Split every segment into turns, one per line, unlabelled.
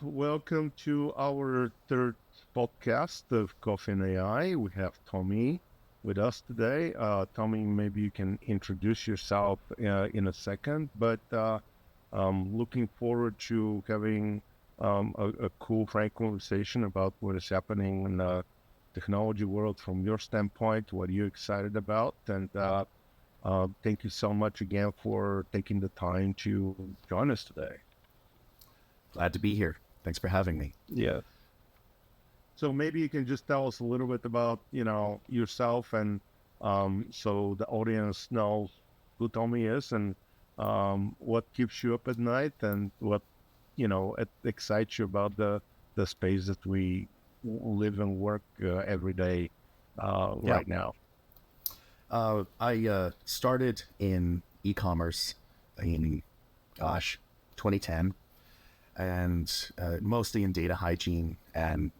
Welcome to our third podcast of Coffee and AI. We have Tommy with us today. Tommy, maybe you can introduce yourself in a second, but looking forward to having a cool, frank conversation about what is happening in the technology world from your standpoint. What are you excited about? And thank you so much again for taking the time to join us today.
Glad to be here. Thanks for having me.
Yeah. So maybe you can just tell us a little bit about, yourself and so the audience knows who Tommy is and what keeps you up at night and what, excites you about the space that we live and work every day right now.
I started in e-commerce in, 2010. And mostly in data hygiene and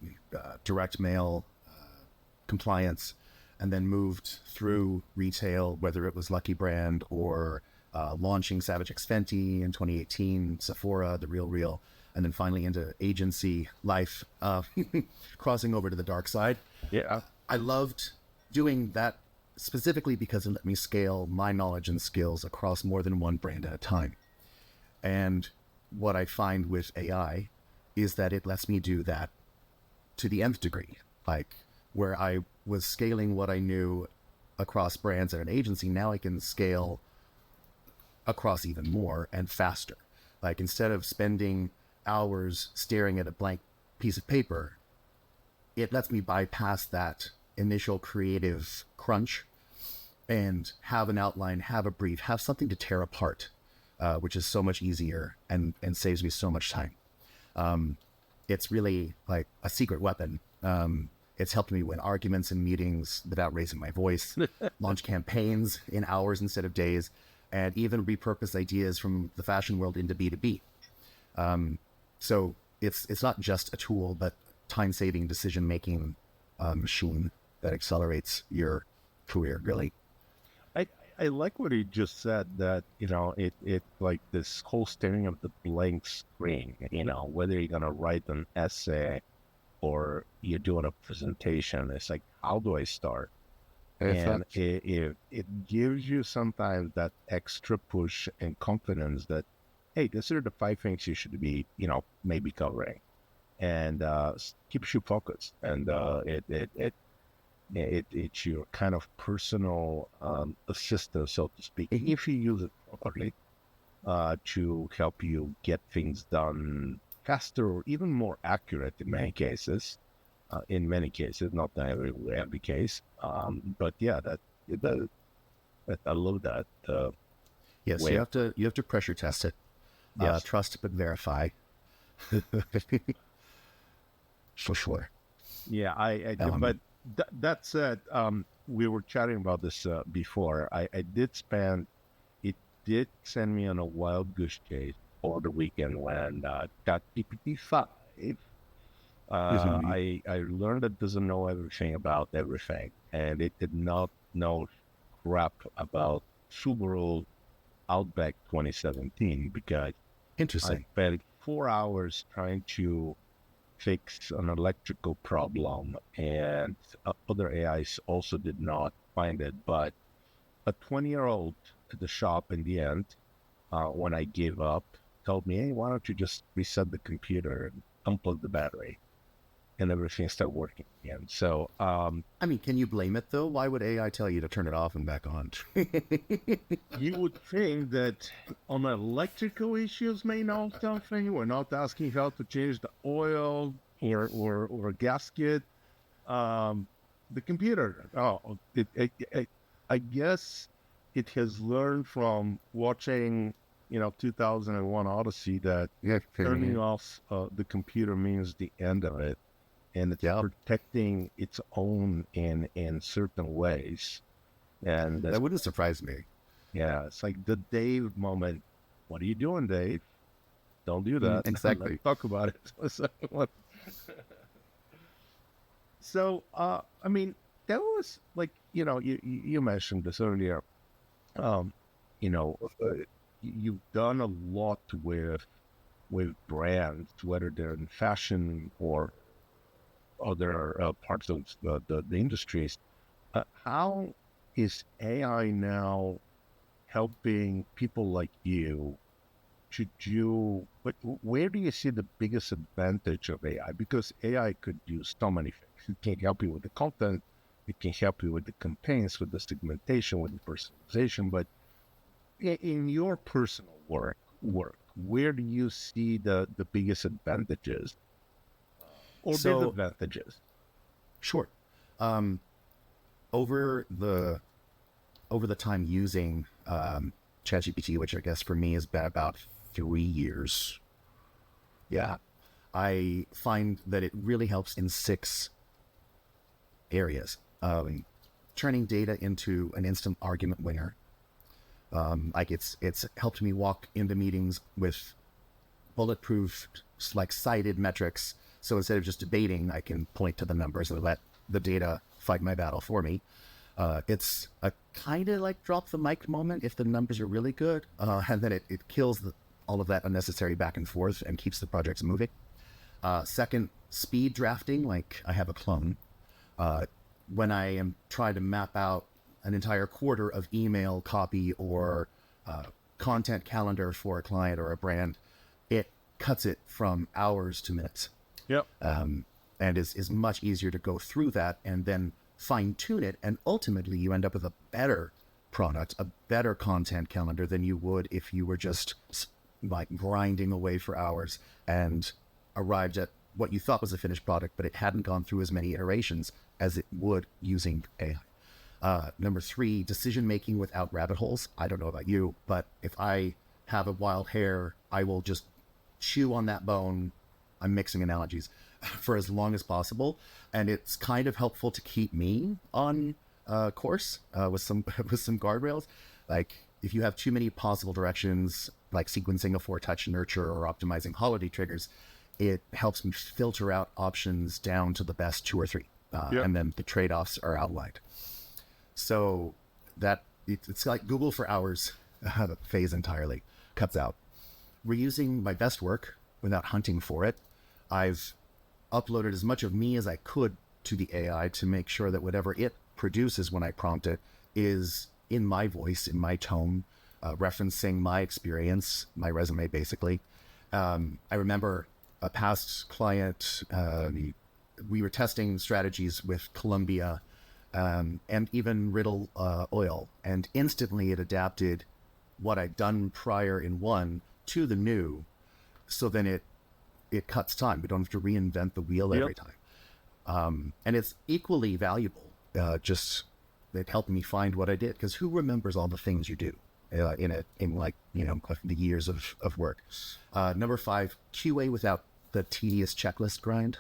direct mail compliance, and then moved through retail, whether it was Lucky Brand or launching Savage X Fenty in 2018, Sephora, The Real, and then finally into agency life, crossing over to the dark side.
Yeah.
I loved doing that specifically because it let me scale my knowledge and skills across more than one brand at a time. And what I find with AI is that it lets me do that to the nth degree. Like where I was scaling what I knew across brands at an agency, now I can scale across even more and faster. Like instead of spending hours staring at a blank piece of paper, it lets me bypass that initial creative crunch and have an outline, have a brief, have something to tear apart. Which is so much easier and saves me so much time. It's really like a secret weapon. It's helped me win arguments in meetings without raising my voice, launch campaigns in hours instead of days, and even repurpose ideas from the fashion world into B2B. So it's not just a tool, but time-saving decision-making machine that accelerates your career, really.
I like what he just said that, it like this whole staring of the blank screen, whether you're going to write an essay or you're doing a presentation, it's like, how do I start? And it gives you sometimes that extra push and confidence that, hey, these are the 5 things you should be, maybe covering, and keeps you focused. And it's your kind of personal assistant, so to speak, if you use it properly to help you get things done faster or even more accurate in many cases. Not every case. But yeah, I love that.
Yes, you have to pressure test it. Yes. Trust but verify. For sure.
Yeah, I but that said, we were chatting about this before. It did send me on a wild goose chase over the weekend when ChatGPT 5. I learned it doesn't know everything about everything, and it did not know crap about Subaru Outback 2017 because
Interesting.
I spent 4 hours trying to fix an electrical problem, and other AIs also did not find it. But a 20-year-old at the shop in the end, when I gave up, told me, hey, why don't you just reset the computer and unplug the battery? And everything started working again. So,
can you blame it though? Why would AI tell you to turn it off and back on?
You would think that on electrical issues may know something. We're not asking how to change the oil or a gasket. The computer, I guess it has learned from watching, 2001 Odyssey that turning off the computer means the end of it. And it's protecting its own in certain ways. And
that wouldn't surprise me.
Yeah, it's like the Dave moment. What are you doing, Dave? Don't do that.
Exactly.
Let's talk about it. So, that was like, you mentioned this earlier. You've done a lot with with brands, whether they're in fashion or other parts of the industries. How is AI now helping people like you? Where do you see the biggest advantage of AI? Because AI could do so many things. It can help you with the content, it can help you with the campaigns, with the segmentation, with the personalization. But in your personal work, where do you see the biggest advantages or
So,
disadvantages?
sure. Um, over the over the time using ChatGPT, which I guess for me has been about 3 years, yeah, I find that it really helps in 6 areas. Turning data into an instant argument winner. Like it's helped me walk into meetings with bulletproof, like cited metrics. So instead of just debating, I can point to the numbers and let the data fight my battle for me. It's a kind of like drop the mic moment if the numbers are really good, and then it kills all of that unnecessary back and forth and keeps the projects moving. Second, speed drafting, like I have a clone. When I am trying to map out an entire quarter of email copy or content calendar for a client or a brand, it cuts it from hours to minutes.
Yep.
And is much easier to go through that and then fine tune it. And ultimately you end up with a better product, a better content calendar than you would if you were just like grinding away for hours and arrived at what you thought was a finished product, but it hadn't gone through as many iterations as it would using AI. Number 3, decision making without rabbit holes. I don't know about you, but if I have a wild hair, I will just chew on that bone. I'm mixing analogies for as long as possible, and it's kind of helpful to keep me on course with some with some guardrails. Like if you have too many possible directions, like sequencing a 4-touch nurture or optimizing holiday triggers, it helps me filter out options down to the best 2 or 3,
Yep.
and then the trade-offs are outlined. So that it's like Google for hours phase entirely cuts out. Reusing my best work without hunting for it. I've uploaded as much of me as I could to the AI to make sure that whatever it produces when I prompt it is in my voice, in my tone, referencing my experience, my resume, basically. I remember a past client, we were testing strategies with Colombia and even Riddle oil, and instantly it adapted what I'd done prior in one to the new, so then it cuts time. We don't have to reinvent the wheel every time. And it's equally valuable. Just it helped me find what I did, because who remembers all the things you do in like, the years of work. Number 5, QA without the tedious checklist grind.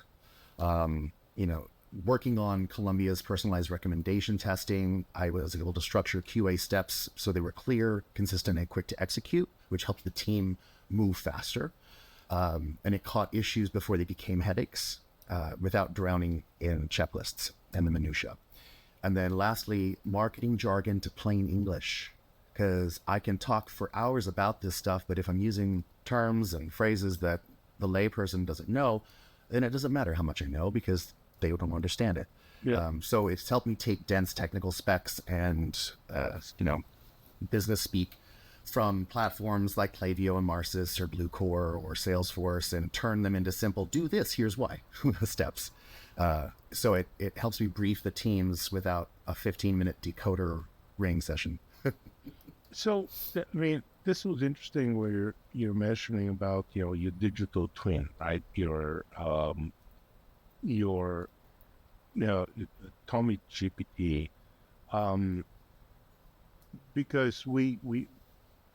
Working on Columbia's personalized recommendation testing, I was able to structure QA steps so they were clear, consistent, and quick to execute, which helped the team move faster. And it caught issues before they became headaches, without drowning in checklists and the minutia. And then lastly, marketing jargon to plain English, because I can talk for hours about this stuff, but if I'm using terms and phrases that the layperson doesn't know, then it doesn't matter how much I know, because they don't understand it.
Yeah.
So it's helped me take dense technical specs and, business speak from platforms like Klaviyo and Marcus or Bluecore or Salesforce and turn them into simple, do this, here's why, steps. So it helps me brief the teams without a 15-minute decoder ring session.
So, this was interesting where you're mentioning about, your digital twin, right? Your Tommy GPT, because we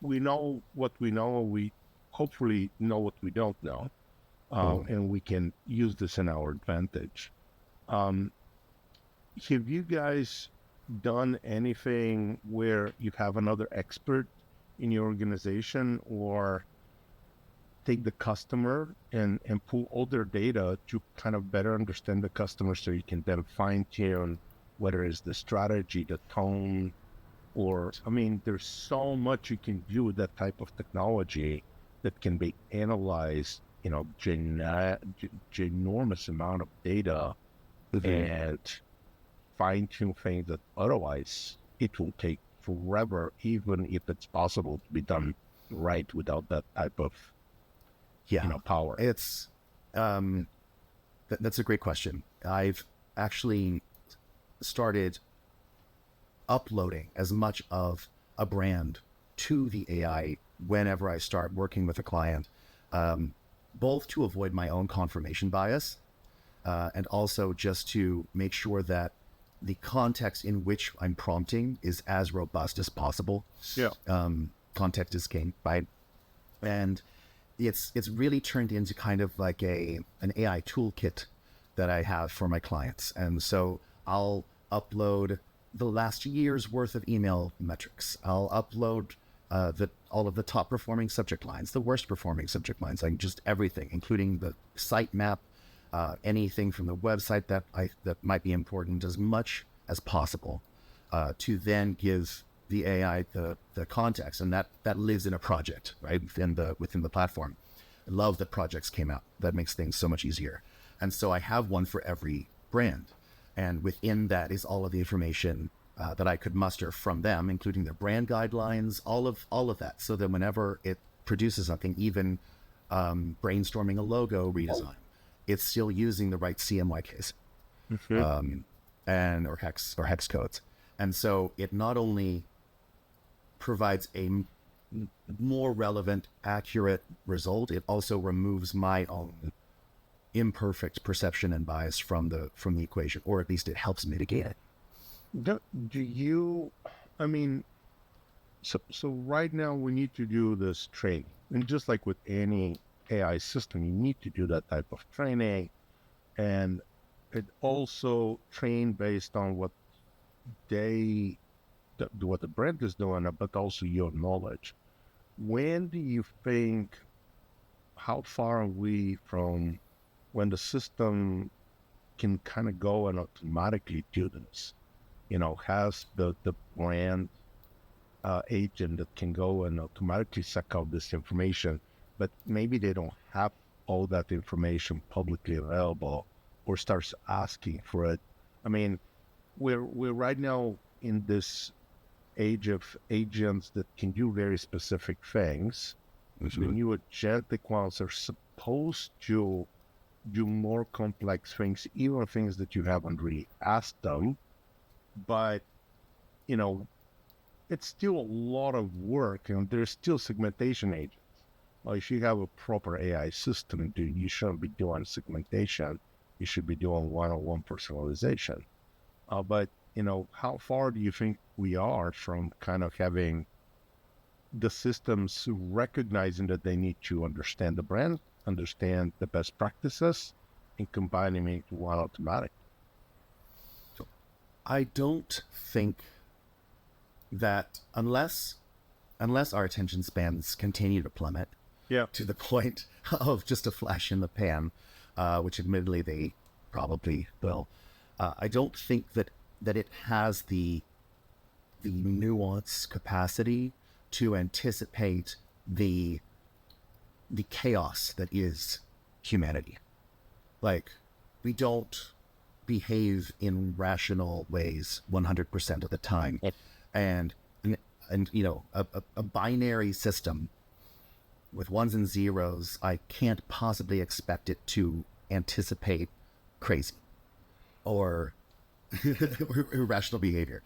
know what we know, we hopefully know what we don't know, and we can use this in our advantage. Have you guys done anything where you have another expert in your organization, or take the customer and pull all their data to kind of better understand the customer, so you can then fine tune whether it's the strategy, the tone, or there's so much you can do with that type of technology that can be analyzed, ginormous amount of data and fine-tune things that otherwise it will take forever, even if it's possible to be done right without that type of power.
It's that's a great question. I've actually started uploading as much of a brand to the AI whenever I start working with a client, both to avoid my own confirmation bias and also just to make sure that the context in which I'm prompting is as robust as possible.
Yeah.
Context is king, right? And it's really turned into kind of like an AI toolkit that I have for my clients. And so I'll upload the last year's worth of email metrics. I'll upload all of the top performing subject lines, the worst performing subject lines, like just everything, including the site map, anything from the website that might be important, as much as possible, to then give the AI the context, and that lives in a project, right, within the platform. I love that projects came out. That makes things so much easier. And so I have one for every brand, and within that is all of the information that I could muster from them, including their brand guidelines, all of that, so that whenever it produces something, even brainstorming a logo redesign, it's still using the right CMYKs and or hex codes. And so it not only provides a more relevant, accurate result, it also removes my own imperfect perception and bias from the equation, or at least it helps mitigate it.
Do you, I mean, so right now we need to do this training, and just like with any AI system, you need to do that type of training, and it also train based on what what the brand is doing, but also your knowledge. When do you think, how far are we from when the system can kind of go and automatically do this? Has the brand agent that can go and automatically suck out this information, but maybe they don't have all that information publicly available, or starts asking for it. I mean, we're right now in this age of agents that can do very specific things. The new agentic ones are supposed to do more complex things, even things that you haven't really asked them. But, it's still a lot of work, and there's still segmentation agents. Well, if you have a proper AI system, you shouldn't be doing segmentation. You should be doing one-on-one personalization. But, how far do you think we are from kind of having the systems recognizing that they need to understand the brand, understand the best practices, and combining it into one automatic?
I don't think that unless our attention spans continue to plummet to the point of just a flash in the pan, which admittedly they probably will, I don't think that it has the nuance capacity to anticipate the chaos that is humanity. Like, we don't behave in rational ways 100% of the time. And a binary system with ones and zeros, I can't possibly expect it to anticipate crazy or irrational behavior.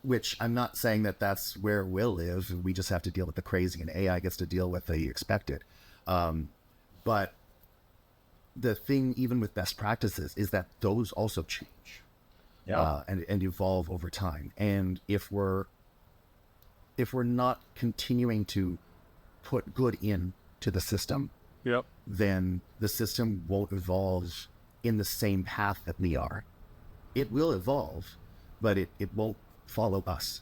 Which I'm not saying that that's where we'll live. We just have to deal with the crazy, and AI gets to deal with the expected. But the thing, even with best practices, is that those also change and evolve over time. And if we're not continuing to put good into the system, then the system won't evolve in the same path that we are. It will evolve, but it won't follow us.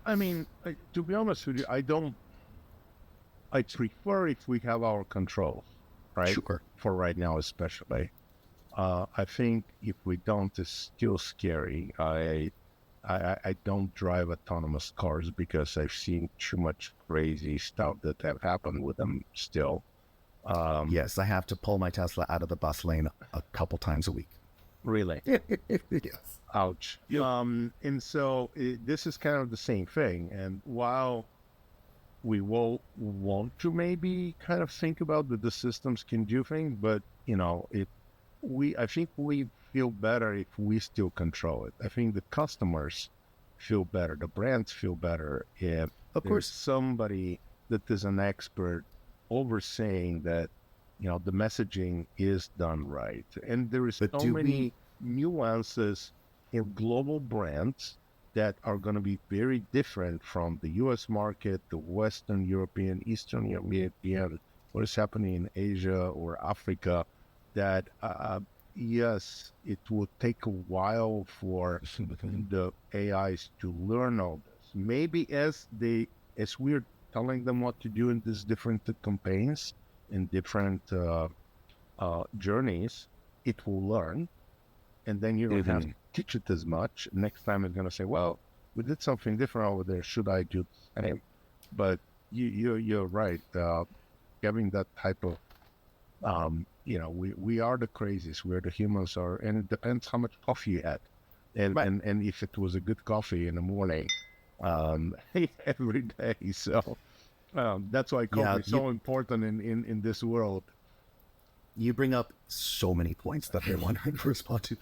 I mean, to be honest with you, I prefer if we have our control, right?
Sure.
For right now, especially. I think if we don't, it's still scary. I I don't drive autonomous cars because I've seen too much crazy stuff that have happened with them still.
Yes, I have to pull my Tesla out of the bus lane a couple times a week.
Really?
Yes.
Ouch.
Yep.
And so this is kind of the same thing. And while we will want to maybe kind of think about that the systems can do things, but I think we feel better if we still control it. I think the customers feel better, the brands feel better if
Of
there's
course.
somebody that is an expert overseeing that, the messaging is done right. And there is
But
so
do
many
we,
nuances in global brands that are going to be very different from the US market, the Western European, Eastern European, what is happening in Asia or Africa, that yes, it will take a while for the AIs to learn all this. Maybe as we're telling them what to do in these different campaigns, in different journeys, it will learn, and then you don't have to teach it as much. Next time it's going to say, well, we did something different over there. Should I do the same? But you're right. Having that type of, we are the crazies. We're the humans are, and it depends how much coffee you had. And,
right.
and if it was a good coffee in the morning, every day. So that's why coffee
Yeah,
is so important in this world.
you bring up so many points that I want to respond to.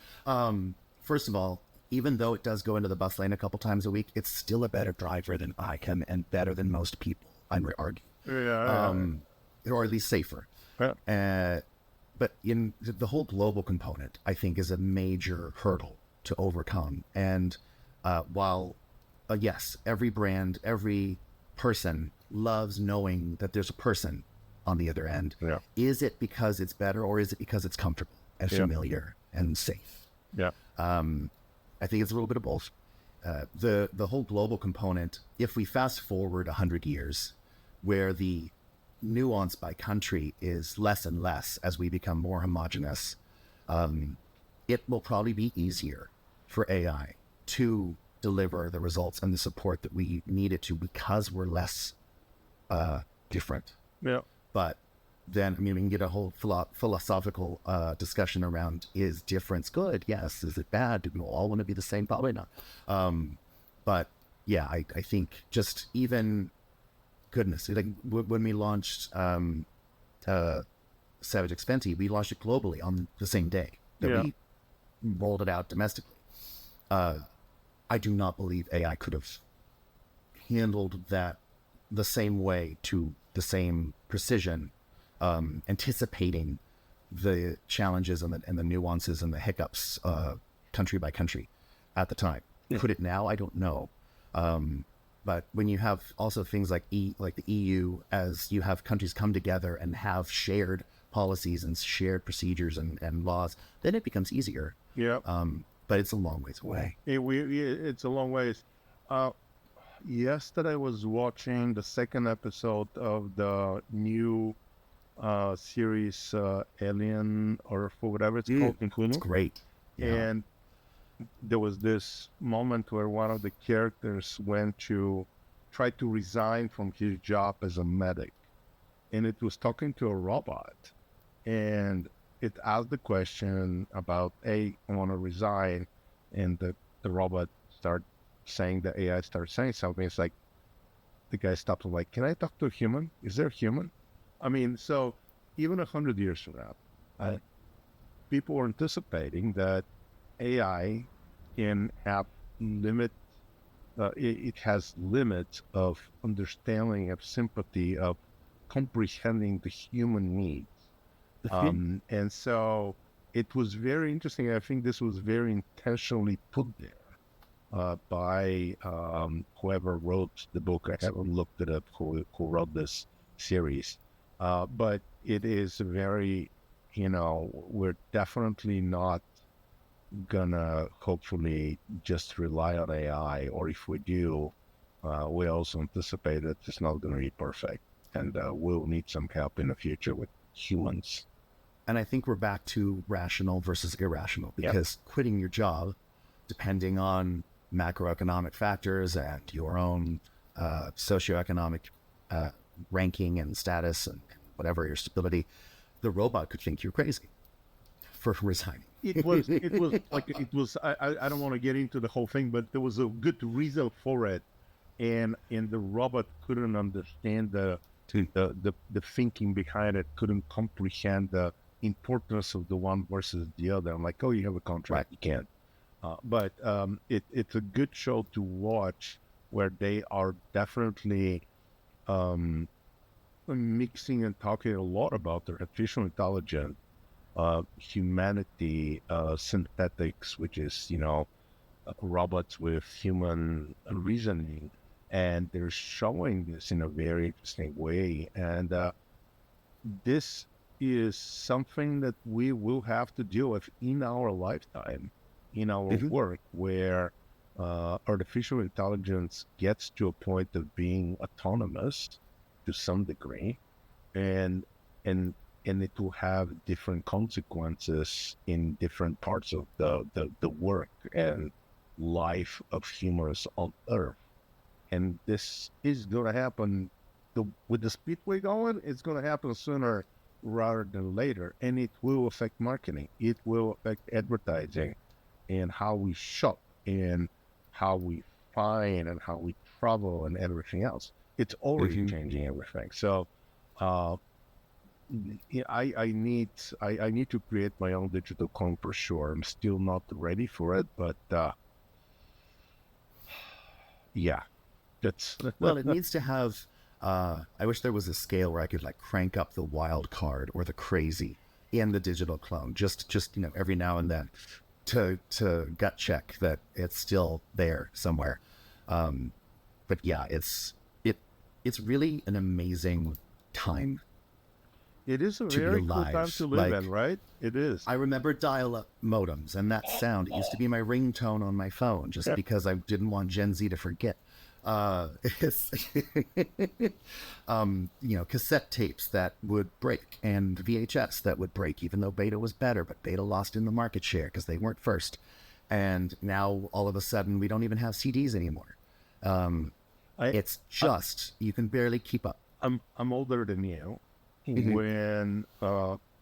First of all, even though it does go into the bus lane a couple times a week, it's still a better driver than I can and better than most people, I would argue. Or at least safer.
Yeah.
But in the whole global component, I think is a major hurdle to overcome. And while, yes, every brand, every person loves knowing that there's a person on the other end.
Yeah.
Is it because it's better, or is it because it's comfortable and familiar and safe?
Yeah.
I think it's a little bit of both. The whole global component, if we fast forward 100 years, where the nuance by country is less and less as we become more homogenous, it will probably be easier for AI to deliver the results and the support that we need it to, because we're less different.
Yeah.
But then, we can get a whole philosophical discussion around, is difference good? Yes. Is it bad? Do we all want to be the same? Probably not. But yeah, I think just even, goodness, like when we launched Savage X Fenty, we launched it globally on the same day that we rolled it out domestically. I do not believe AI could have handled that the same way, to the same precision, anticipating the challenges and the nuances and the hiccups country by country at the time. Could it now? I don't know. But when you have also things like the EU, as you have countries come together and have shared policies and shared procedures and laws, then it becomes easier.
Yeah.
But it's a long ways away.
It's a long ways. Yesterday I was watching the second episode of the new series Alien, or for whatever it's called in Hulu.
It's great. Yeah.
And there was this moment where one of the characters went to try to resign from his job as a medic, and it was talking to a robot, and it asked the question about, I want to resign, and the robot started saying, the AI started saying something. It's like the guy stopped and like, can I talk to a human? Is there a human? So even 100 years from now, people are anticipating that AI can have it has limits of understanding, of sympathy, of comprehending the human needs. And so it was very interesting. I think this was very intentionally put there by whoever wrote the book. I haven't looked it up who wrote this series. But it is very, we're definitely not gonna hopefully just rely on AI, or if we do, we also anticipate that it's not gonna be perfect, and we'll need some help in the future with humans.
And I think we're back to rational versus irrational, because quitting your job, depending on macroeconomic factors and your own socioeconomic ranking and status and whatever your stability, the robot could think you're crazy for resigning.
It was like I don't want to get into the whole thing, but there was a good reason for it, and the robot couldn't understand the thinking behind it, couldn't comprehend the importance of the one versus the other. I'm like, oh, you have a contract, you can't. But it's a good show to watch, where they are definitely mixing and talking a lot about artificial intelligence, humanity, synthetics, which is, robots with human reasoning. And they're showing this in a very interesting way. And this is something that we will have to deal with in our lifetime, in our work, where artificial intelligence gets to a point of being autonomous to some degree, and it will have different consequences in different parts of the work and life of humans on Earth. And this is going to happen with the speed we're going. It's going to happen sooner rather than later, and it will affect marketing. It will affect advertising, and how we shop, and how we find, and how we travel, and everything else. It's already changing everything. So, I need to create my own digital coin for sure. I'm still not ready for it, but yeah, that's
well, it needs to have. I wish there was a scale where I could like crank up the wild card or the crazy in the digital clone, just every now and then, to gut check that it's still there somewhere. But yeah, it's really an amazing time.
It is a very cool time to live in, right? It is.
I remember dial-up modems, and that sound used to be my ringtone on my phone, just because I didn't want Gen Z to forget. Cassette tapes that would break, and VHS that would break, even though Beta was better, but Beta lost in the market share because they weren't first. And now all of a sudden we don't even have CDs anymore. It's just, you can barely keep up.
I'm older than you. When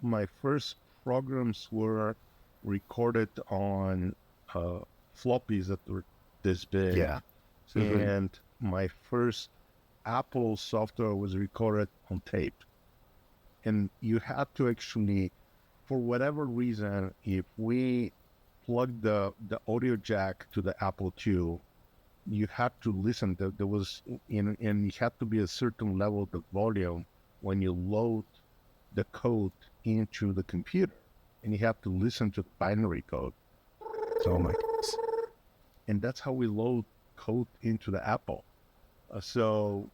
my first programs were recorded on floppies that were this big.
Yeah.
And my first Apple software was recorded on tape. And you had to actually, for whatever reason, if we plugged the audio jack to the Apple II, you had to listen. There was, and you had to be a certain level of the volume when you load the code into the computer, and you have to listen to the binary code.
Oh my goodness.
And that's how we load code into the Apple. So,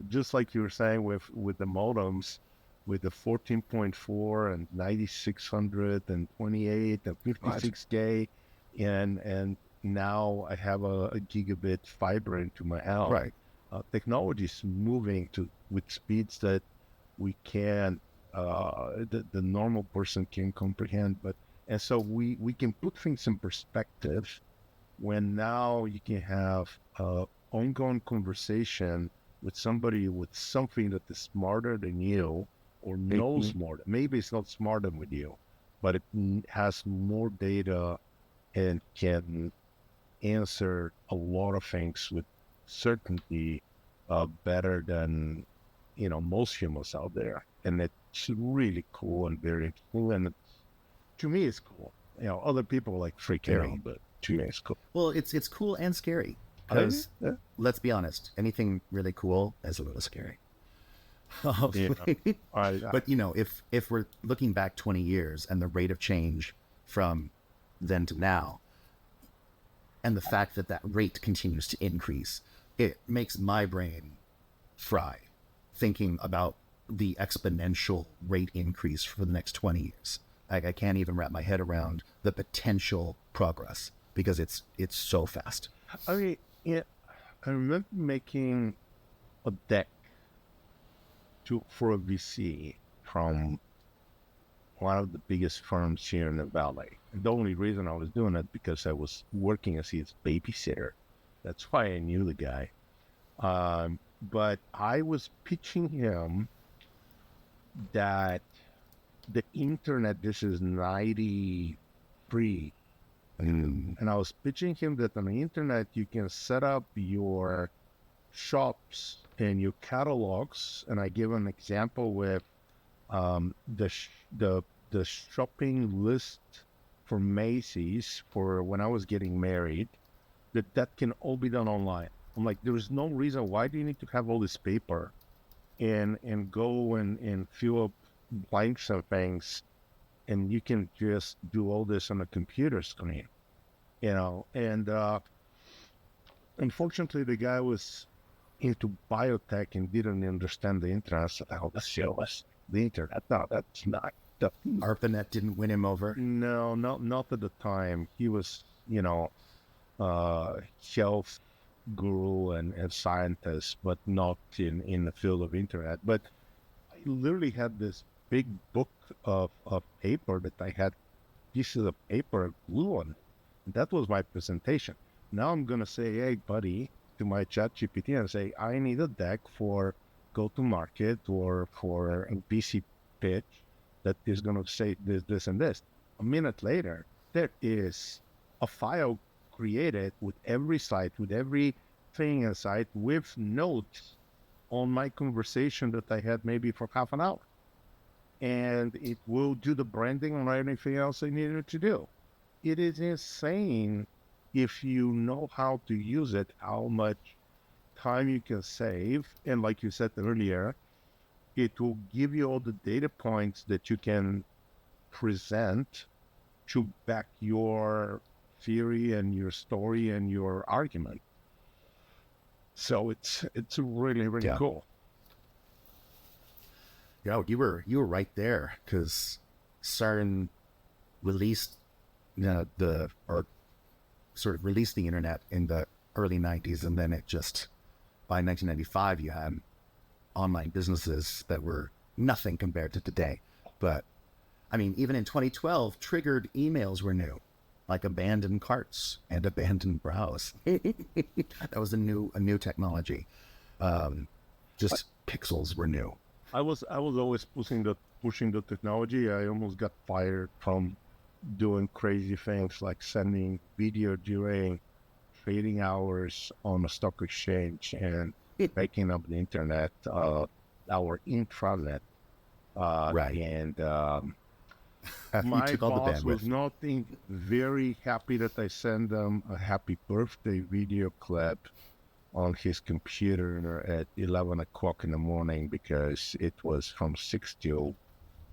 just like you were saying with the modems, with the 14.4 and 9600 and 28 and 56K, and now I have a gigabit fiber into my house.
Right.
Technology is moving with speeds that we can, the normal person can comprehend. And so we can put things in perspective, when now you can have ongoing conversation with somebody with something that is smarter than you, or knows more. Maybe it's not smarter than you, but it has more data and can answer a lot of things with certainty, better than most humans out there. And it's really cool and very cool. And to me, it's cool. Other people like freaking out, but to me, it's cool.
Well, it's cool and scary, because let's be honest, anything really cool is a little scary. But if we're looking back 20 years and the rate of change from then to now, and the fact that rate continues to increase, it makes my brain fry thinking about the exponential rate increase for the next 20 years. I can't even wrap my head around the potential progress, because it's so fast.
I mean, I remember making a deck for a VC from one of the biggest firms here in the Valley. The only reason I was doing it because I was working as his babysitter. That's why I knew the guy. But I was pitching him that the internet, this is 93. And I was pitching him that on the internet, you can set up your shops and your catalogs. And I give an example with the shopping list for Macy's for when I was getting married, that can all be done online. I'm like, there is no reason why do you need to have all this paper and go and fill up blanks and things, and you can just do all this on a computer screen, and unfortunately the guy was into biotech and didn't understand the internet. So, oh, this shit was the internet. No, that's not the
ARPANET didn't win him over.
No, not at the time. He was, health guru and scientist, but not in the field of internet. But I literally had this big book of paper that I had pieces of paper glue on. That was my presentation. Now I'm going to say, hey, buddy, to my chat GPT and say, I need a deck for go-to-market or for a BC pitch that is going to say this, and this. A minute later, there is a file created with every site, with everything inside, with notes on my conversation that I had maybe for half an hour. And it will do the branding or anything else I needed to do. It is insane if you know how to use it, how much time you can save. And like you said earlier, it will give you all the data points that you can present to back your theory and your story and your argument. So it's really, really cool.
Yeah, you were right there, because CERN released released the internet in the early 90s, and then it just, by 1995 you had online businesses that were nothing compared to today. But I mean, even in 2012, triggered emails were new, like abandoned carts and abandoned browse. That was a new technology. Just pixels were new.
I was always pushing the technology. I almost got fired from doing crazy things like sending video during trading hours on a stock exchange and making up the internet, our intranet.
Right.
And
my
boss was not very happy that I sent them a happy birthday video clip on his computer at 11 o'clock in the morning, because it was from 6 till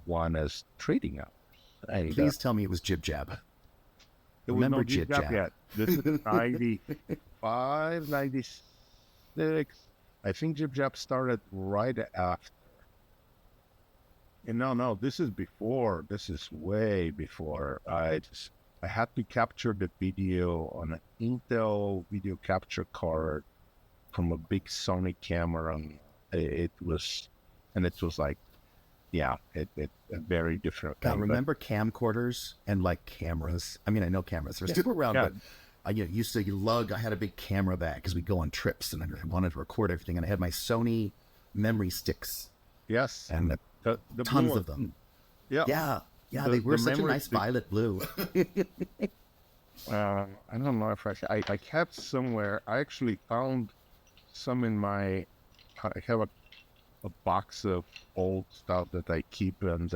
1 as trading hours. And,
please tell me it was Jib Jab.
Remember Jib Jab yet. This is 95, 96. I think Jib Jab started right after. And no, this is before. This is way before. I had to capture the video on an Intel video capture card from a big Sony camera. It was like, yeah, it a very different.
God, remember camcorders and like cameras? I mean, I know cameras are still around, but I used to lug. I had a big camera bag because we go on trips, and I wanted to record everything. And I had my Sony memory sticks.
Yes,
and
the
tons of them. Yeah. They were such a nice violet blue.
I don't know if I kept somewhere. I actually found some in I have a box of old stuff that I keep, and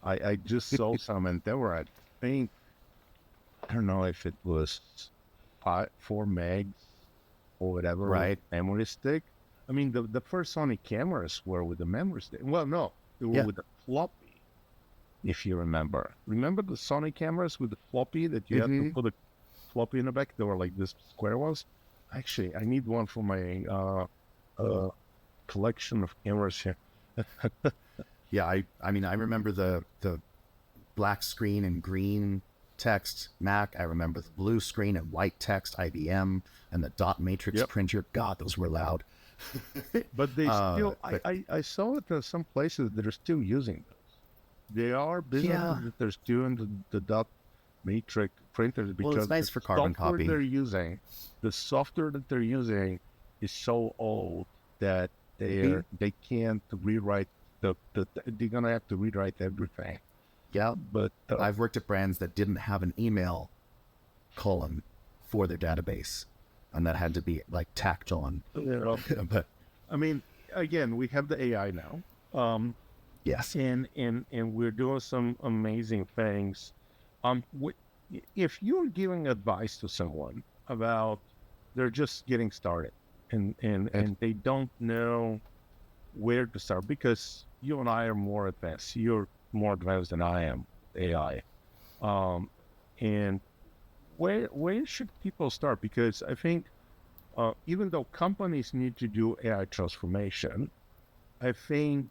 I just saw some, and there were, I think, I don't know if it was 4 megs or whatever,
right?
Memory stick. I mean, the first Sony cameras were with the memory stick. Well, no, they were with the floppy, if you remember. Remember the Sony cameras with the floppy that you had to put a floppy in the back? They were like this square ones. Actually, I need one for my collection of cameras here.
Yeah, I mean, I remember the black screen and green text Mac. I remember the blue screen and white text IBM, and the dot matrix printer. God, those were loud.
But they still, I saw it in some places that are still using those. There are businesses that are still doing the dot matrix printers because
it's nice for carbon copy.
The software that they're using is so old that they can't rewrite they're gonna have to rewrite everything.
Yeah,
but
I've worked at brands that didn't have an email column for their database, and that had to be like tacked on. But
I mean, again, we have the AI now.
Yes,
and we're doing some amazing things. If you're giving advice to someone about they're just getting started and they don't know where to start, because you and I are more advanced. You're more advanced than I am, AI. And where should people start? Because I think even though companies need to do AI transformation, I think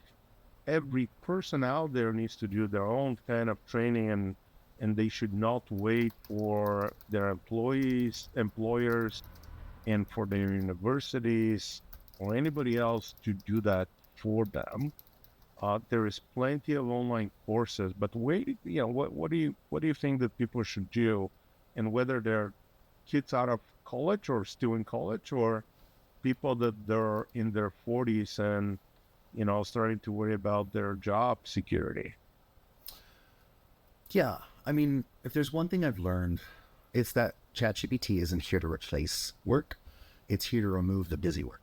every person out there needs to do their own kind of training, and they should not wait for their employers, and for their universities or anybody else to do that for them. There is plenty of online courses, but what do you think that people should do, and whether they're kids out of college or still in college, or people that they're in their 40s and starting to worry about their job security?
Yeah, I mean, if there's one thing I've learned, it's that ChatGPT isn't here to replace work. It's here to remove the busy work.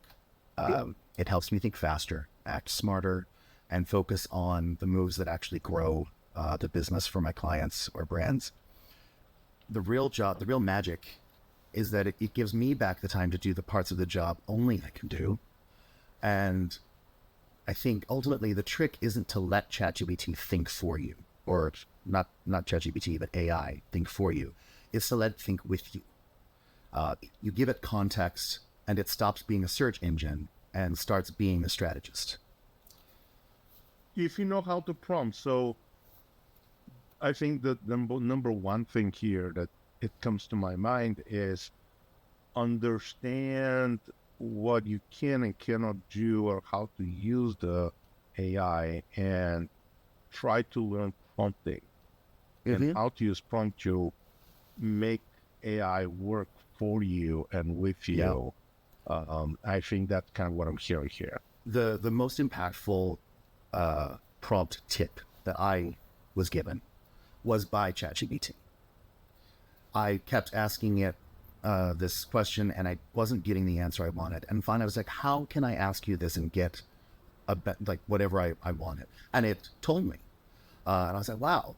It helps me think faster, act smarter, and focus on the moves that actually grow the business for my clients or brands. The real magic is that it gives me back the time to do the parts of the job only I can do. And I think ultimately the trick isn't to let ChatGPT think for you, or not ChatGPT, but AI think for you. It's to let it think with you. You give it context, and it stops being a search engine and starts being a strategist.
If you know how to prompt, so I think that the number one thing here that it comes to my mind is understand what you can and cannot do, or how to use the AI, and try to learn prompting and how to use prompt to make AI work for you and with you. I think that's kind of what I'm hearing here.
The most impactful prompt tip that I was given was by ChatGPT. I kept asking it this question, and I wasn't getting the answer I wanted. And finally, I was like, how can I ask you this and get whatever I wanted? And it told me. And I was like, wow,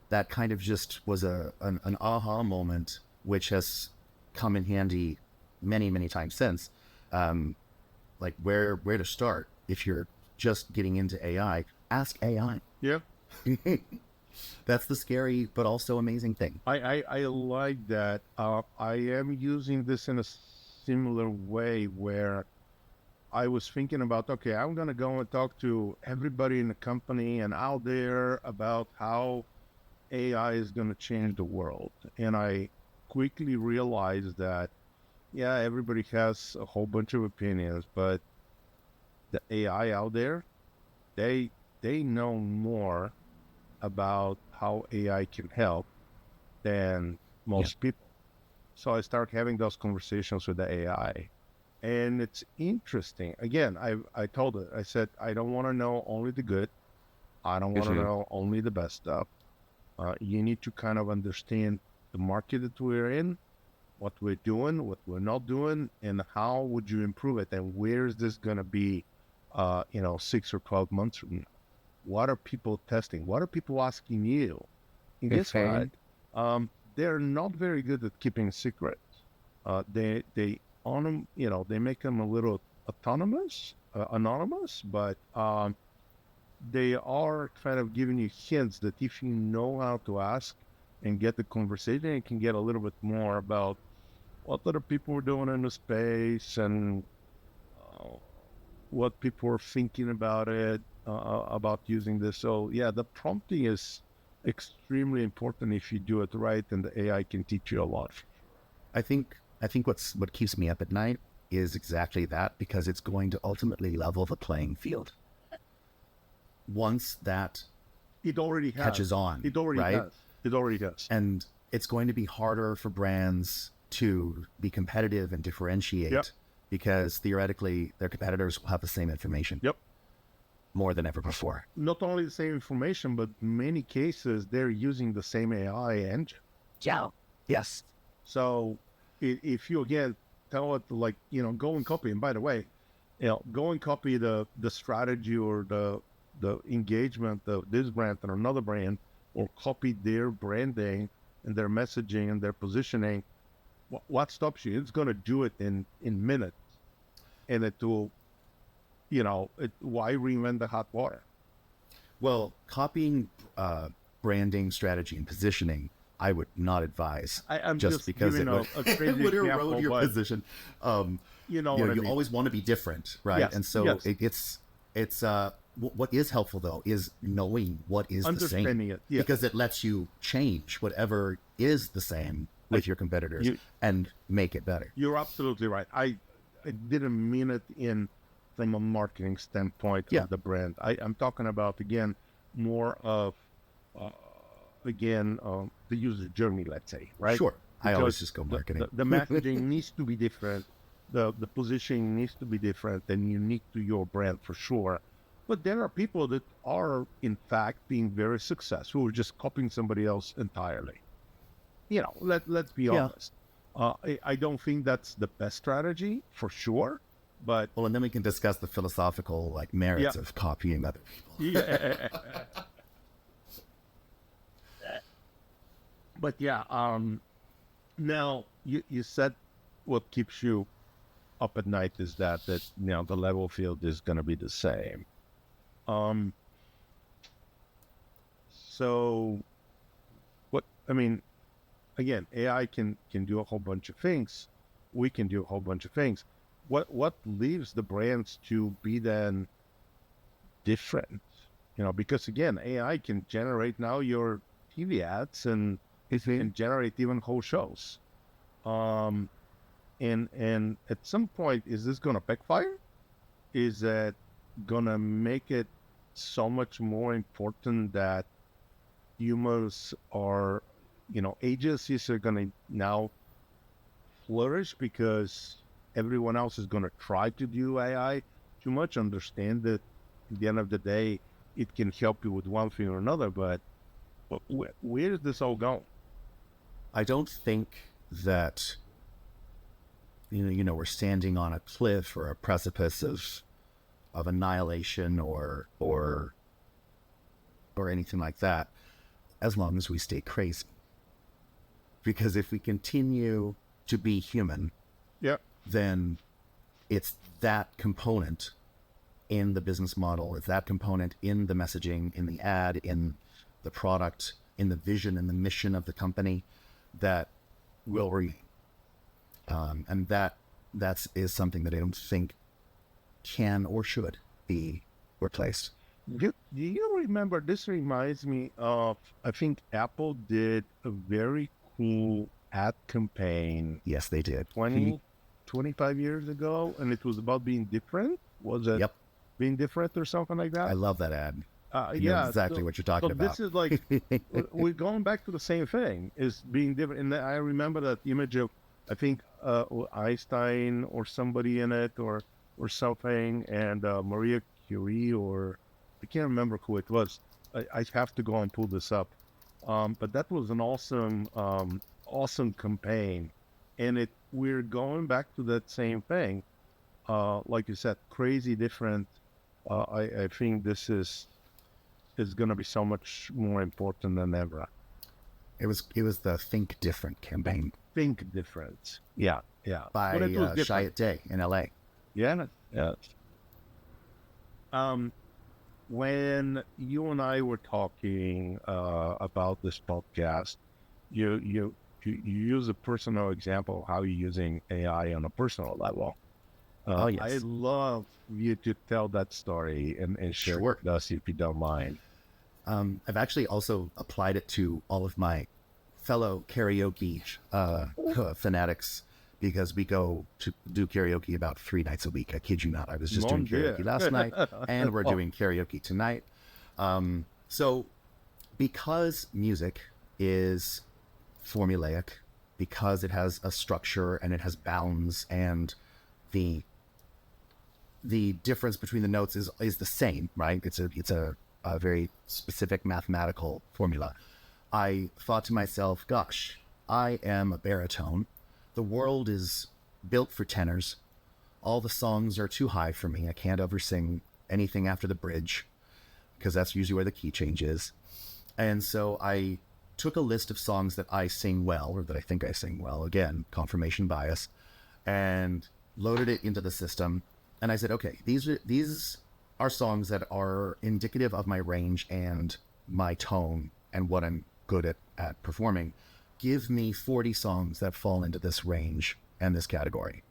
that kind of just was an aha moment, which has come in handy many, many times since. Like where to start if you're just getting into AI, ask AI.
Yeah.
That's the scary but also amazing thing.
I like that. I am using this in a similar way, where I was thinking about, okay, I'm going to go and talk to everybody in the company and out there about how AI is going to change the world. And I quickly realized that, yeah, everybody has a whole bunch of opinions, but the AI out there, they know more about how AI can help than most people. So I start having those conversations with the AI. And it's interesting. Again, I told it, I said, I don't want to know only the good. I don't want to know only the best stuff. You need to kind of understand the market that we're in, what we're doing, what we're not doing, and how would you improve it, and where is this going to be 6 or 12 months from now? What are people testing? What are people asking you? And guess what? They're not very good at keeping secrets. They make them a little anonymous, but they are kind of giving you hints that if you know how to ask and get the conversation, you can get a little bit more about what other people are doing in the space, and what people are thinking about it, about using this. So yeah, the prompting is extremely important if you do it right, and the AI can teach you a lot.
I think what keeps me up at night is exactly that, because it's going to ultimately level the playing field. Once that
it already
catches on,
it already
right?
does. It already does.
And it's going to be harder for brands to be competitive and differentiate
Yep.
because theoretically their competitors will have the same information
Yep.
more than ever before.
Not only the same information, but many cases they're using the same AI engine.
Yeah. Yes.
So if you again tell it to, like, go and copy, and by the way, go and copy the strategy or the engagement of this brand and another brand, or copy their branding and their messaging and their positioning, what stops you? It's going to do it in minutes, and it will, why reinvent the hot water?
Well, copying branding strategy and positioning, I would not advise.
I'm
just because it
giving
would,
a crazy
it would
example,
erode your
but
position.
you know what I
You
mean.
always want to be different, right?
Yes,
And so
yes.
it's what is helpful though is knowing what is the
Understanding
same,
it, yeah.
because it lets you change whatever is the same with your competitors and make it better.
You're absolutely right. I didn't mean it from a marketing standpoint of the brand. I'm talking about, again, more of the user journey, let's say, right?
Sure. I always
Because
just go marketing.
The messaging needs to be different. The positioning needs to be different and unique to your brand for sure. But there are people that are, in fact, being very successful, just copying somebody else entirely. Let's be honest. I don't think that's the best strategy for sure. But
well, and then we can discuss the philosophical merits of copying other people.
yeah. But now you said what keeps you up at night is that the level field is going to be the same. So what I mean, again, AI can do a whole bunch of things. We can do a whole bunch of things. What leaves the brands to be then different? Because again, AI can generate now your TV ads, and it can generate even whole shows. And at some point, is this going to backfire? Is it going to make it so much more important that humans are, agencies are going to now flourish because everyone else is going to try to do AI too much? Understand that at the end of the day, it can help you with one thing or another, but where is this all going?
I don't think that we're standing on a cliff or a precipice of annihilation or anything like that, as long as we stay crazy. Because if we continue to be human, then it's that component in the business model, it's that component in the messaging, in the ad, in the product, in the vision and the mission of the company that will remain. And that is something that I don't think can or should be replaced.
Do you remember, this reminds me of, I think Apple did a very cool ad campaign.
Yes, they did.
25 years ago, and it was about being different. Was it being different or something like that?
I love that ad.
Yeah,
exactly what you're talking about.
This is like, we're going back to the same thing, is being different. And I remember that image of, I think, Einstein or somebody in it or something, and Maria Curie, or I can't remember who it was. I have to go and pull this up. But that was an awesome campaign. And we're going back to that same thing. Like you said, crazy different. I think this is going to be so much more important than ever.
It was the Think Different campaign.
Think Different. Yeah.
By Chiat Day in LA.
Yeah. When you and I were talking about this podcast, you use a personal example of how you're using AI on a personal level.
Oh, yes.
I'd love you to tell that story and share
Sure.
with us, if you don't mind.
I've actually also applied it to all of my fellow karaoke fanatics, because we go to do karaoke about 3 nights a week. I kid you not. I was just doing karaoke last night, and we're doing karaoke tonight. So because music is formulaic because it has a structure and it has bounds, and the difference between the notes is the same, right? It's a very specific mathematical formula. I thought to myself, gosh, I am a baritone. The world is built for tenors. All the songs are too high for me. I can't ever sing anything after the bridge because that's usually where the key change is. And so I took a list of songs that I sing well, or that I think I sing well, again, confirmation bias, and loaded it into the system. And I said, okay, these are songs that are indicative of my range and my tone and what I'm good at performing. Give me 40 songs that fall into this range and this category.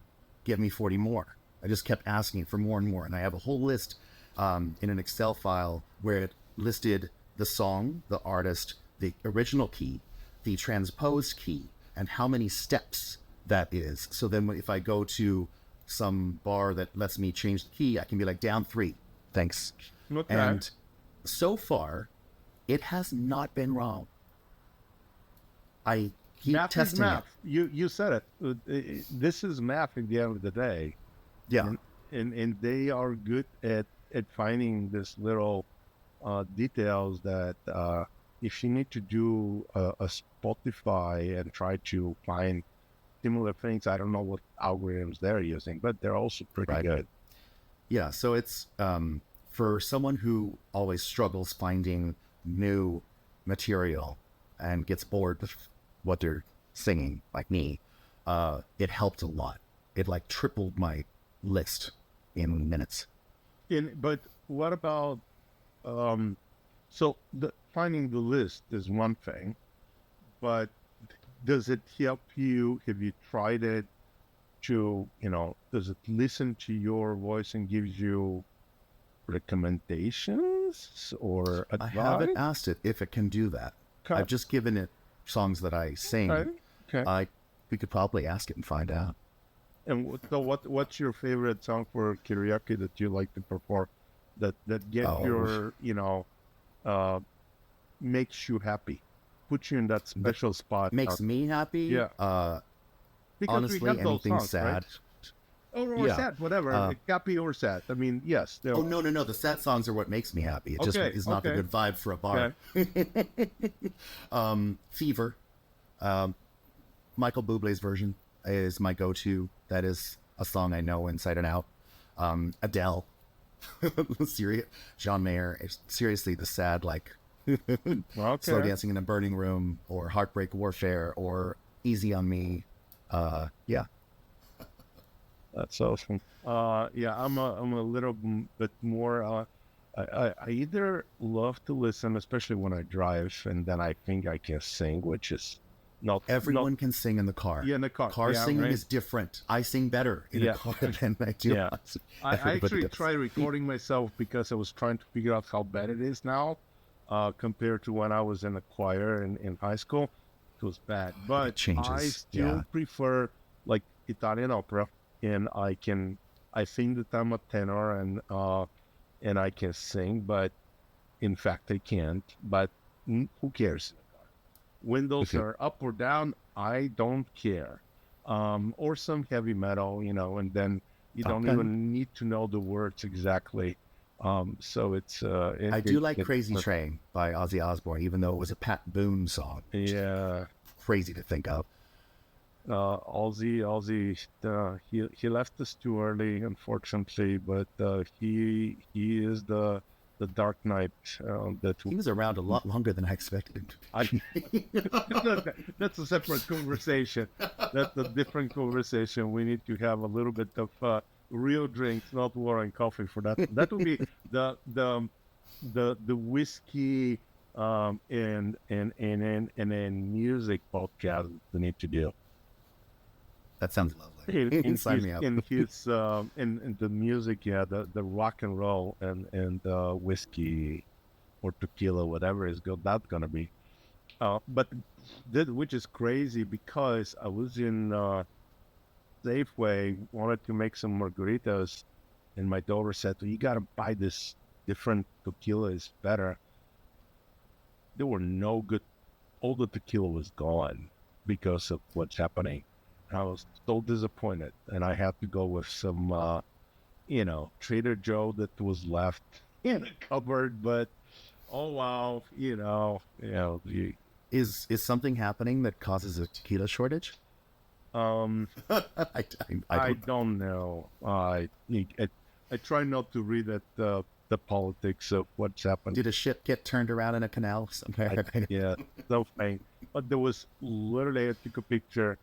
Give me 40 more. I just kept asking for more and more. And I have a whole list in an Excel file where it listed the song, the artist, the original key, the transposed key, and how many steps that is. So then if I go to some bar that lets me change the key, I can be like, down 3. Thanks.
Okay.
And so far, it has not been wrong. I keep
Math
testing
is math. You said it. This is math at the end of the day.
Yeah.
And they are good at finding this little details that if you need to do a Spotify and try to find similar things, I don't know what algorithms they're using, but they're also pretty good.
Yeah, so it's for someone who always struggles finding new material and gets bored with what they're singing, like me, it helped a lot. It like tripled my list in minutes.
But what about so finding the list is one thing, but does it help you? Have you tried it to, does it listen to your voice and gives you recommendations or advice?
I haven't asked it if it can do that.
Okay.
I've just given it songs that I sing.
Okay.
We could probably ask it and find out.
And what's your favorite song for karaoke that you like to perform that get your, makes you happy, puts you in that special spot?
Makes me happy?
Yeah. Because
honestly, anything
songs,
sad.
Right? Or sad, whatever. Happy or sad. I mean, yes.
Oh, no. The sad songs are what makes me happy. It just is not a good vibe for a bar.
Okay.
Fever. Michael Bublé's version is my go-to. That is a song I know inside and out. Adele. John Mayer. Seriously, the sad, like, Slow Dancing in a Burning Room, or Heartbreak Warfare, or Easy on Me. Yeah.
That's awesome. I'm a little bit more. I either love to listen, especially when I drive, and then I think I can sing, which is not
everyone can sing in the car.
Yeah, in the car.
Car singing is different. I sing better in a car than I do.
Yeah. I actually tried recording myself because I was trying to figure out how bad it is now, compared to when I was in the choir in high school. It was bad, but I still prefer like Italian opera. And I think that I'm a tenor and I can sing, but in fact I can't. But who cares? Windows are up or down, I don't care. Or some heavy metal, and then you don't even need to know the words exactly. So it's.
I do like Crazy Train by Ozzy Osbourne, even though it was a Pat Boone song.
Yeah.
Crazy to think of.
Ozzy, he left us too early, unfortunately, but he is the Dark Knight.
He was around a lot longer than I expected him to be.
That's a separate conversation. That's a different conversation. We need to have a little bit of real drinks, not water and coffee for that. That would be the whiskey and music podcast we need to do.
That sounds lovely. Sign me up.
In the music, the rock and roll and whiskey or tequila, whatever is good, that's gonna be. But which is crazy because I was in Safeway, wanted to make some margaritas, and my daughter said, "You gotta buy this different tequila, is better." There were no good. All the tequila was gone. because of what's happening. I was so disappointed, and I had to go with some, Trader Joe that was left in a cupboard. But oh wow,
Is something happening that causes a tequila shortage?
um,
I
I
don't.
don't know. I try not to read at the politics of what's happening.
Did a ship get turned around in a canal somewhere?
Yeah, so funny. But there was literally, I took a picture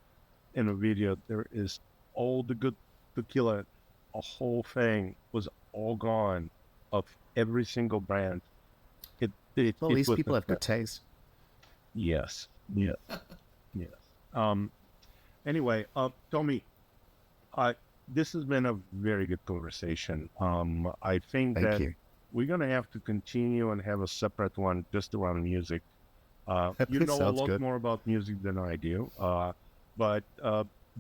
in a video. There is all the good tequila, a whole thing was all gone of every single brand.
Well, at
It
least
was
people have good taste.
yes, yes, yes. Um. Anyway, Tommy, this has been a very good conversation. I think
Thank
that
you.
we're gonna have to continue and have a separate one just around music. You know a
Sounds
lot
good.
more about music than I do, but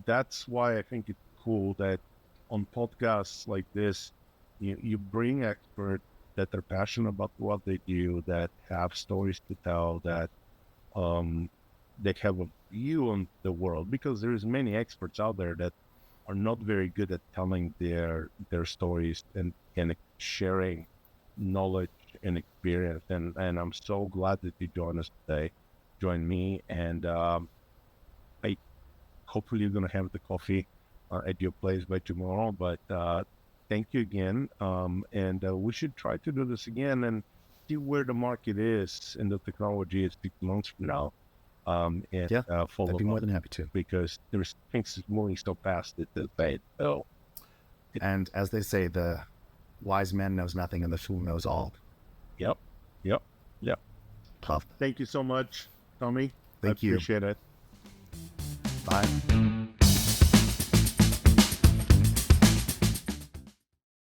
that's why I think it's cool that on podcasts like this, you bring experts that are passionate about what they do, that have stories to tell, that um, they have a view on the world, because there's many experts out there that are not very good at telling their stories and sharing knowledge and experience. And I'm so glad that you joined us today, join me, and I hopefully you're gonna have the coffee at your place by tomorrow. But thank you again, and we should try to do this again and see where the market is and the technology is 6 months from now, and
Yeah,
follow
I'd be more
up,
than happy to.
because there's things moving so fast that they oh
And as they say, the wise man knows nothing and the fool knows all.
yep, yep, yep.
Tough.
Thank you so much, Tommy. I
Thank you.
appreciate it.
Bye.